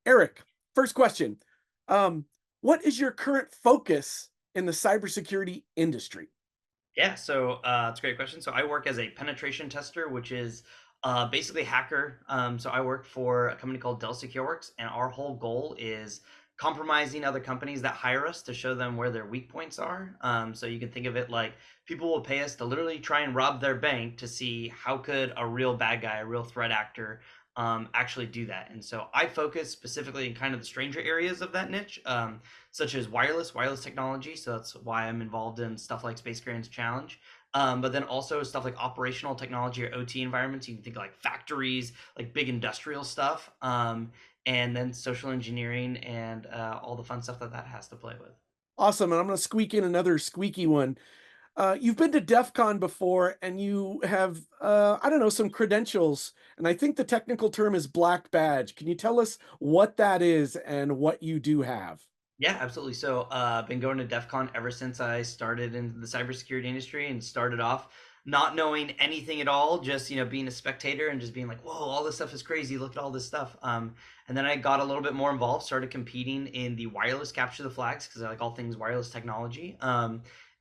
Eric, first question. Um, what is your current focus in the cybersecurity industry? Yeah, so it's a great question. So I work as a penetration tester, which is basically hacker. So I work for a company called Secureworks, and our whole goal is compromising other companies that hire us to show them where their weak points are. So you can think of it like people will pay us to literally try and rob their bank to see how could a real bad guy, a real threat actor, actually do that. And so I focus specifically in kind of the stranger areas of that niche. Such as wireless technology. So that's why I'm involved in stuff like Space Grants Challenge. But then also stuff like operational technology or OT environments. You can think of like factories, like big industrial stuff, and then social engineering and all the fun stuff that that has to play with. Awesome. And I'm going to squeak in another squeaky one. You've been to DEF CON before and you have, I don't know, some credentials. And I think the technical term is black badge. Can you tell us what that is and what you do have? Yeah, absolutely. So, I've been going to DEF CON ever since I started in the cybersecurity industry and started off not knowing anything at all, just being a spectator and just being like, "Whoa, all this stuff is crazy! Look at all this stuff." And then I got a little bit more involved, started competing in the wireless capture the flags because I like all things wireless technology.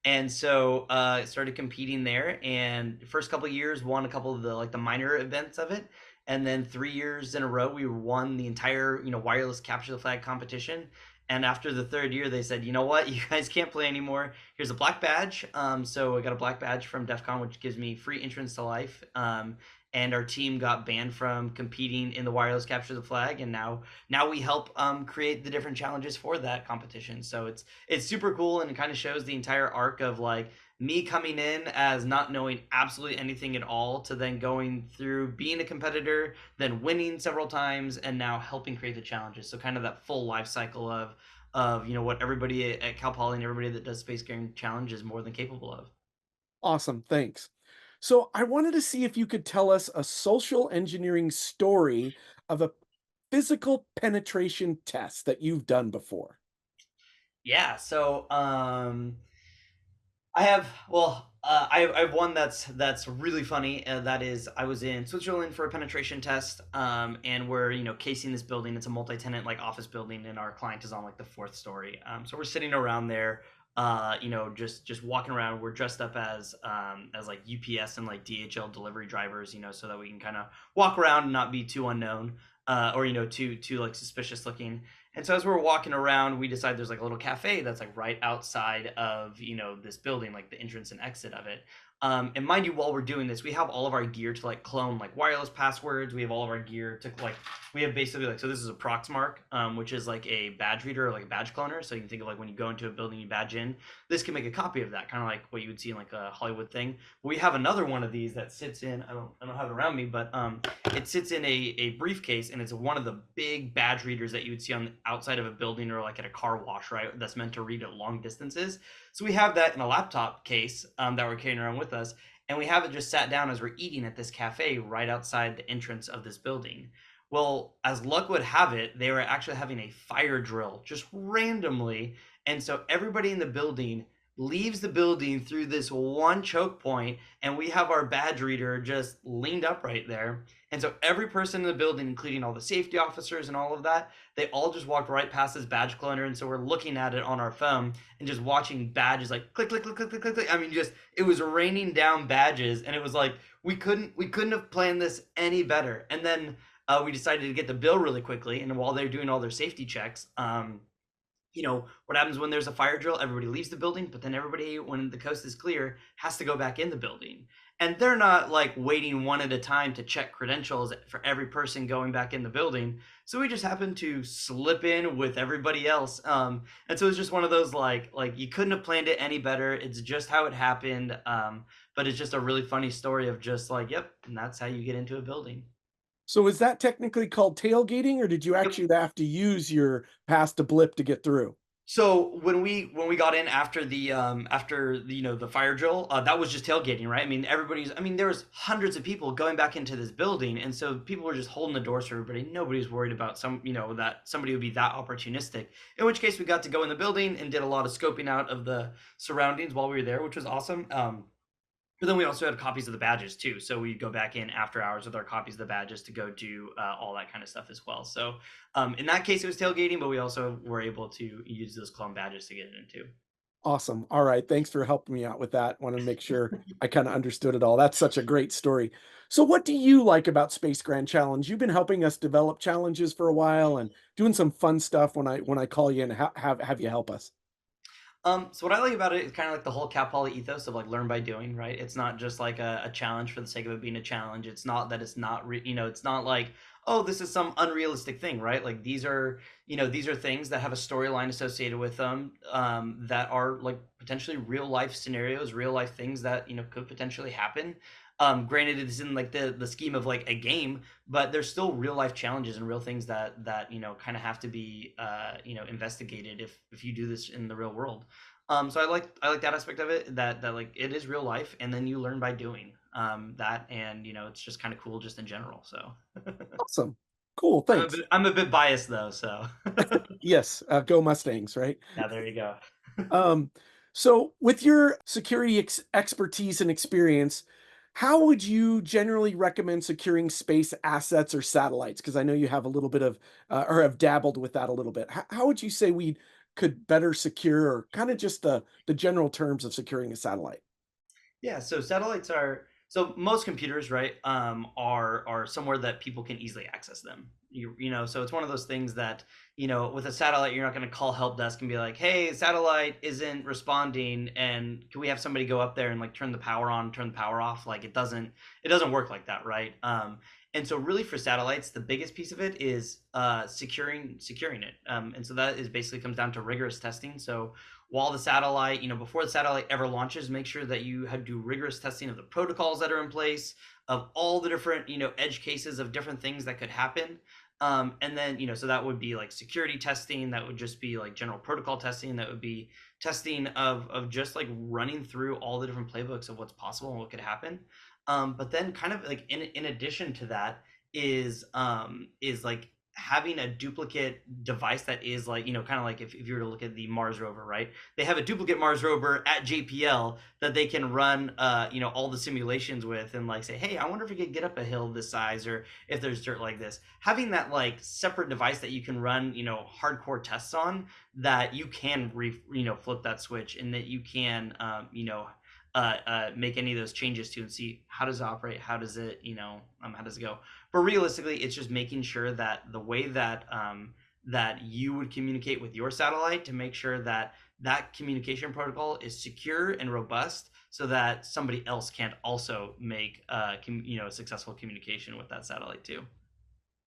And so started competing there, and first couple of years won a couple of the minor events of it, and then 3 years in a row we won the entire wireless capture the flag competition. And after the third year, they said, you know what, you guys can't play anymore. Here's a black badge. So I got a black badge from DEF CON, which gives me free entrance to life. And our team got banned from competing in the wireless capture the flag, and now we help create the different challenges for that competition. So it's super cool, and it kind of shows the entire arc of like me coming in as not knowing absolutely anything at all to then going through being a competitor, then winning several times, and now helping create the challenges. So kind of that full life cycle of what everybody at Cal Poly and everybody that does Space Game Challenge is more than capable of. Awesome. Thanks. So I wanted to see if you could tell us a social engineering story of a physical penetration test that you've done before. Yeah, so I have I have one that's really funny. That is, I was in Switzerland for a penetration test, and we're casing this building. It's a multi-tenant like office building, and our client is on like the fourth story. So we're sitting around there, just walking around. We're dressed up as like UPS and like DHL delivery drivers, so that we can kind of walk around and not be too unknown, or too like suspicious looking. And so as we're walking around, we decide there's like a little cafe that's like right outside of this building, like the entrance and exit of it. And mind you, while we're doing this, we have all of our gear to like clone like wireless passwords. We have all of our gear to like we have basically like, so this is a Proxmark, which is like a badge reader or like a badge cloner. So you can think of like when you go into a building, you badge in. This can make a copy of that, kind of like what you would see in like a Hollywood thing. But we have another one of these that sits in. I don't have it around me, but it sits in a briefcase, and it's one of the big badge readers that you would see on the outside of a building or like at a car wash, right? That's meant to read at long distances. So we have that in a laptop case that we're carrying around with us, and we have it just sat down as we're eating at this cafe right outside the entrance of this building. Well, as luck would have it, they were actually having a fire drill just randomly, and so everybody in the building leaves the building through this one choke point, and we have our badge reader just leaned up right there. And so every person in the building, including all the safety officers and all of that, they all just walked right past this badge cloner. And so we're looking at it on our phone and just watching badges like click, click, click, click, click, click, click. I mean, just it was raining down badges, and it was like we couldn't have planned this any better. And then we decided to get the bill really quickly. And while they're doing all their safety checks, what happens when there's a fire drill? Everybody leaves the building, but then everybody, when the coast is clear, has to go back in the building. And they're not like waiting one at a time to check credentials for every person going back in the building. So we just happened to slip in with everybody else. And so it's just one of those like you couldn't have planned it any better. It's just how it happened. But it's just a really funny story of just like, yep, and that's how you get into a building. So is that technically called tailgating, or did you Yep. actually have to use your pass to blip to get through? So when we got in after the fire drill, that was just tailgating, right? I mean, there was hundreds of people going back into this building, and so people were just holding the doors for everybody. Nobody was worried about that somebody would be that opportunistic. In which case, we got to go in the building and did a lot of scoping out of the surroundings while we were there, which was awesome. But then we also had copies of the badges too. So we go back in after hours with our copies of the badges to go do all that kind of stuff as well. So in that case, it was tailgating, but we also were able to use those clone badges to get it into. Awesome. All right. Thanks for helping me out with that. Want to make sure I kind of understood it all. That's such a great story. So, what do you like about Space Grand Challenge? You've been helping us develop challenges for a while and doing some fun stuff when I call you and have you help us. So what I like about it is kind of like the whole Cal Poly ethos of like learn by doing, right? It's not just like a challenge for the sake of it being a challenge. It's not that it's not, it's not like, oh, this is some unrealistic thing, right? Like these are things that have a storyline associated with them, that are like potentially real life scenarios, real life things that, could potentially happen. Granted, it's in like the scheme of like a game, but there's still real life challenges and real things that kind of have to be investigated if you do this in the real world. So I like that aspect of it, that like it is real life, and then you learn by doing that, and it's just kind of cool just in general. So Awesome. Cool. I'm a Thanks. bit I'm a bit biased though. So Yes. Go Mustangs, right? yeah, there you go. Um, so with your security expertise and experience, how would you generally recommend securing space assets or satellites? Because I know you have a little bit of, or have dabbled with that a little bit. How would you say we could better secure, or kind of just the general terms of securing a satellite? Yeah, so satellites are, so most computers, right, are somewhere that people can easily access them. So it's one of those things that, with a satellite, you're not going to call help desk and be like, "Hey, satellite isn't responding, and can we have somebody go up there and like turn the power on, turn the power off?" Like it doesn't work like that, right? And so really for satellites, the biggest piece of it is securing it. And so that is basically comes down to rigorous testing. So while the satellite, before the satellite ever launches, make sure that you do rigorous testing of the protocols that are in place, of all the different, edge cases of different things that could happen. And then, so that would be like security testing, that would just be like general protocol testing, that would be testing of just like running through all the different playbooks of what's possible and what could happen. But then kind of like in addition to that is like having a duplicate device that is like, kind of like if you were to look at the Mars rover, right? They have a duplicate Mars rover at JPL that they can run, all the simulations with, and like say, hey, I wonder if we could get up a hill this size, or if there's dirt like this. Having that like separate device that you can run, hardcore tests on, that you can flip that switch, and that you can, make any of those changes to, and see how does it operate, how does it, how does it go. But realistically, it's just making sure that the way that you would communicate with your satellite, to make sure that that communication protocol is secure and robust, so that somebody else can't also make successful communication with that satellite too.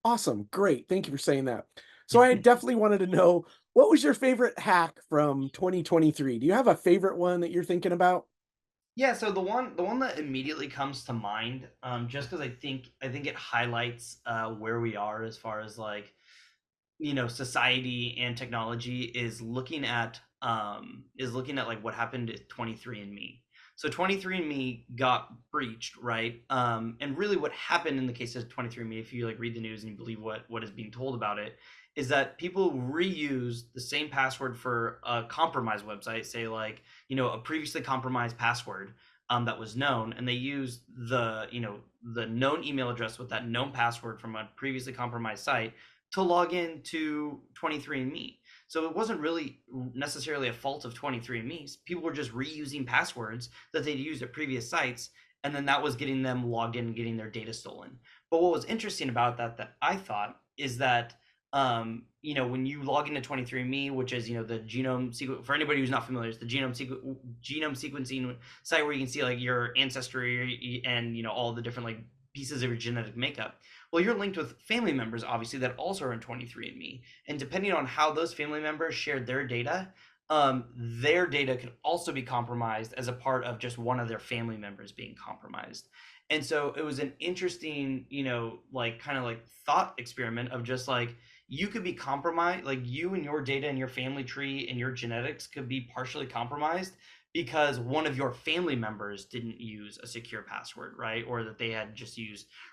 Awesome. Great. Thank you for saying that. So I definitely wanted to know, what was your favorite hack from 2023? Do you have a favorite one that you're thinking about? Yeah, so the one that immediately comes to mind, just because I think it highlights where we are as far as like, society and technology, is looking at like what happened to 23andMe. So 23andMe got breached, right? And really what happened in the case of 23andMe, if you like read the news and you believe what is being told about it, is that people reused the same password for a compromised website, say like, a previously compromised password, that was known, and they used the known email address with that known password from a previously compromised site to log in to 23andMe. So it wasn't really necessarily a fault of 23andMe. People were just reusing passwords that they'd used at previous sites, and then that was getting them logged in and getting their data stolen. But what was interesting about that I thought is that, when you log into 23andMe, which is, the genome sequence, for anybody who's not familiar, it's the genome sequencing site where you can see like your ancestry and, all the different like pieces of your genetic makeup. Well, you're linked with family members, obviously, that also are in 23andMe. And depending on how those family members shared their data could also be compromised as a part of just one of their family members being compromised. And so it was an interesting, like kind of like thought experiment of just like, you could be compromised, like you and your data and your family tree and your genetics could be partially compromised because one of your family members didn't use a secure password, right? Or that they had just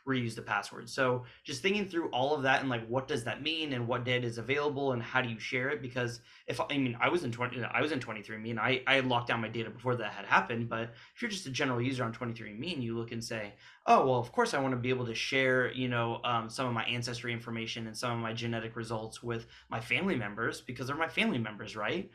reused the password. So just thinking through all of that and like what does that mean and what data is available and how do you share it? Because if I mean I was in 23andMe and I had locked down my data before that had happened, but if you're just a general user on 23andMe and you look and say, oh well, of course I want to be able to share some of my ancestry information and some of my genetic results with my family members because they're my family members, right?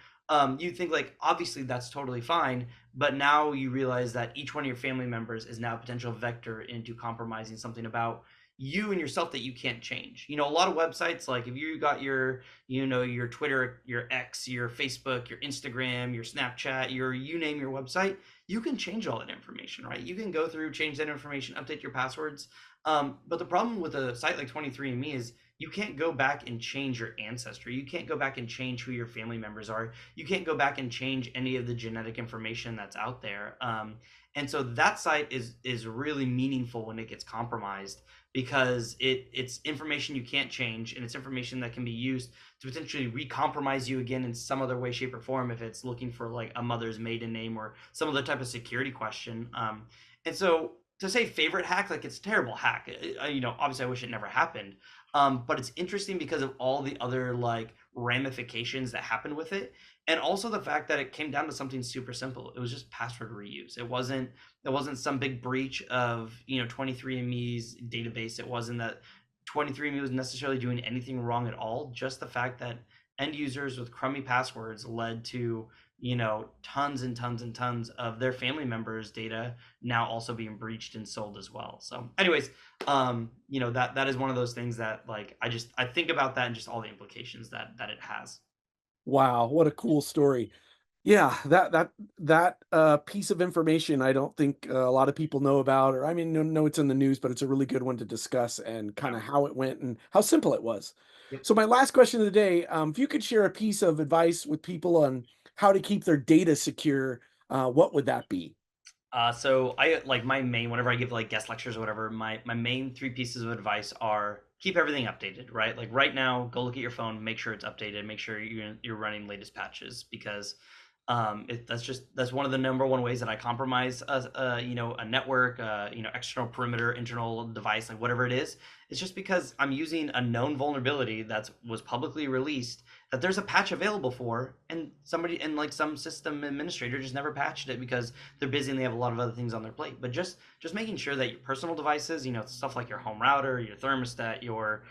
You think like obviously that's totally fine, but now you realize that each one of your family members is now a potential vector into compromising something about you and yourself that you can't change. A lot of websites, like if you got your Twitter, your X, your Facebook, your Instagram, your Snapchat, you name your website, you can change all that information, right? You can go through, change that information, update your passwords. But the problem with a site like 23andMe is you can't go back and change your ancestry. You can't go back and change who your family members are. You can't go back and change any of the genetic information that's out there. And so that site is really meaningful when it gets compromised because it's information you can't change and it's information that can be used to potentially re-compromise you again in some other way, shape, or form if it's looking for like a mother's maiden name or some other type of security question. And so to say favorite hack, like it's a terrible hack. Obviously I wish it never happened. But it's interesting because of all the other like ramifications that happened with it, and also the fact that it came down to something super simple. It was just password reuse. It wasn't some big breach of 23andMe's database. It wasn't that 23andMe was necessarily doing anything wrong at all. Just the fact that end users with crummy passwords led to tons and tons and tons of their family members' data now also being breached and sold as well. So, anyways, that is one of those things that like I think about that and just all the implications that it has. Wow, what a cool story. Yeah, that piece of information I don't think a lot of people know about, or I mean, know it's in the news, but it's a really good one to discuss and Yeah. kinda how it went and how simple it was. Yep. So my last question of the day, if you could share a piece of advice with people on how to keep their data secure, what would that be? So I like my main whenever I give like guest lectures or whatever, my main three pieces of advice are keep everything updated, right? Like right now, go look at your phone, make sure it's updated, make sure you're running latest patches because that's one of the number one ways that I compromise a network, external perimeter, internal device, like whatever it is. It's just because I'm using a known vulnerability that was publicly released that there's a patch available for, and somebody and like some system administrator just never patched it because they're busy and they have a lot of other things on their plate. But just making sure that your personal devices, stuff like your home router, your thermostat, your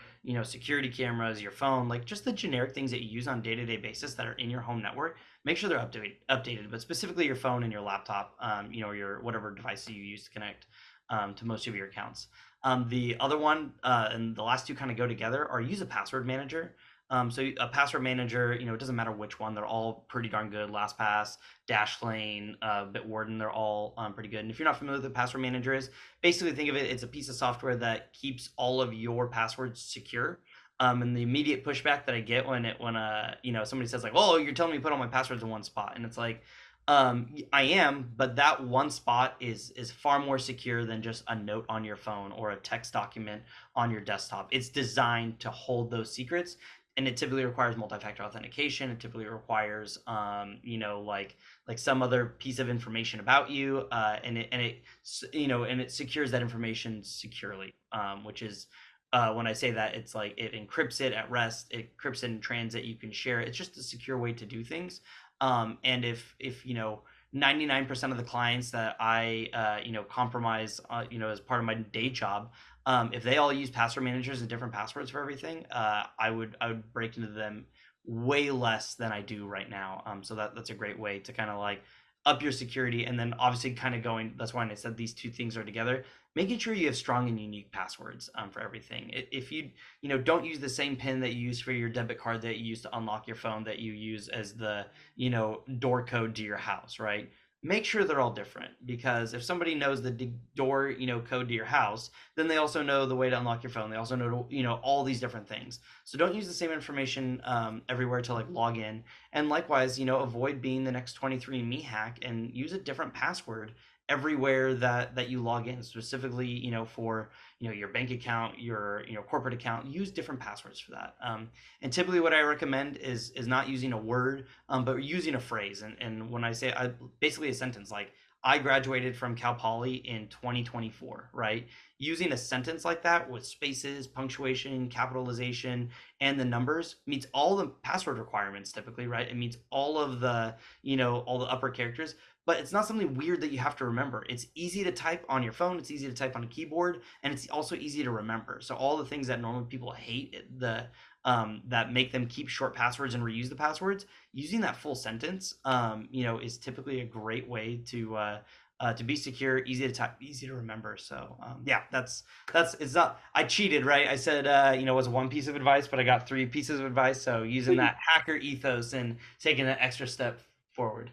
security cameras, your phone, like just the generic things that you use on day-to-day basis that are in your home network, make sure they're updated, but specifically your phone and your laptop, your whatever device you use to connect to most of your accounts. The other one and the last two kind of go together are use a password manager. So a password manager, it doesn't matter which one, they're all pretty darn good. LastPass, Dashlane, Bitwarden, they're all pretty good. And if you're not familiar with what password manager is, basically think of it, it's a piece of software that keeps all of your passwords secure. And the immediate pushback that I get when somebody says like, "Oh, you're telling me to put all my passwords in one spot," and it's like, I am, but that one spot is far more secure than just a note on your phone or a text document on your desktop. It's designed to hold those secrets, and it typically requires multi-factor authentication. It typically requires, like some other piece of information about you, and it secures that information securely, which is when I say that, it's like it encrypts it at rest, it encrypts it in transit. You can share it. It's just a secure way to do things. And if 99% of the clients that I compromise as part of my day job, if they all use password managers and different passwords for everything, I would break into them way less than I do right now. So that's a great way to kind of like up your security, and then obviously kind of going. That's why I said these two things are together. Making sure you have strong and unique passwords for everything. If you don't use the same pin that you use for your debit card that you use to unlock your phone that you use as the door code to your house, right? Make sure they're all different, because if somebody knows the door code to your house, then they also know the way to unlock your phone. They also know all these different things. So don't use the same information everywhere to like log in. And likewise, avoid being the next 23andMe hack and use a different password everywhere that you log in, specifically, for your bank account, your corporate account. Use different passwords for that. And typically, what I recommend is not using a word, but using a phrase. And when I say basically a sentence like I graduated from Cal Poly in 2024, right? Using a sentence like that with spaces, punctuation, capitalization, and the numbers meets all the password requirements typically, right? It meets all of the, all the upper characters, but it's not something weird that you have to remember. It's easy to type on your phone, it's easy to type on a keyboard, and it's also easy to remember. So all the things that normally people hate, that make them keep short passwords and reuse the passwords, using that full sentence, is typically a great way to be secure, easy to type, easy to remember. So yeah, that's it's not. I cheated, right? I said it was one piece of advice, but I got three pieces of advice. So using that hacker ethos and taking that extra step forward.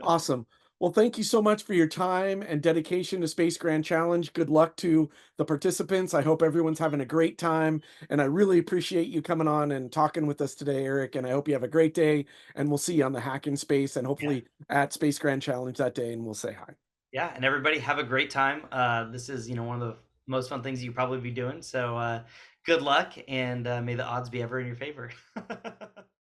Awesome. Well, thank you so much for your time and dedication to Space Grand Challenge. Good luck to the participants. I hope everyone's having a great time. And I really appreciate you coming on and talking with us today, Eric. And I hope you have a great day. And we'll see you on the Hack in Space and Yeah. hopefully at Space Grand Challenge that day. And we'll say hi. Yeah, and everybody have a great time. This is, one of the most fun things you probably be doing. So good luck, and may the odds be ever in your favor.